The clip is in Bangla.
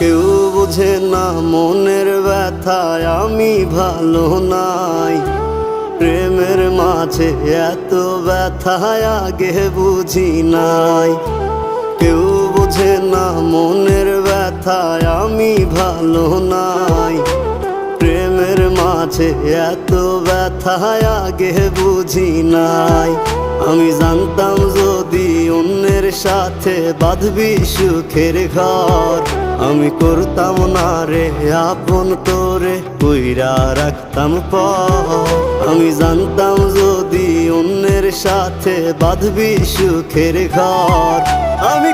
কেউ বোঝে না মনের ব্যথায় আমি ভালো নাই। প্রেমের মাঝে এত ব্যথায় আগে বুঝি নাই। কেউ বোঝে না মনের ব্যথায় আমি ভালো নাই। প্রেমের মাঝে এত ব্যথায় আগে বুঝি নাই। আমি জানতাম যদি অন্যের সাথে বাঁধবি সুখের ঘর, আমি করতাম না রে আপন তোরে কইরা রাখতাম পর। আমি জানতাম যদি অন্যের সাথে বাঁধবি সুখের ঘর, আমি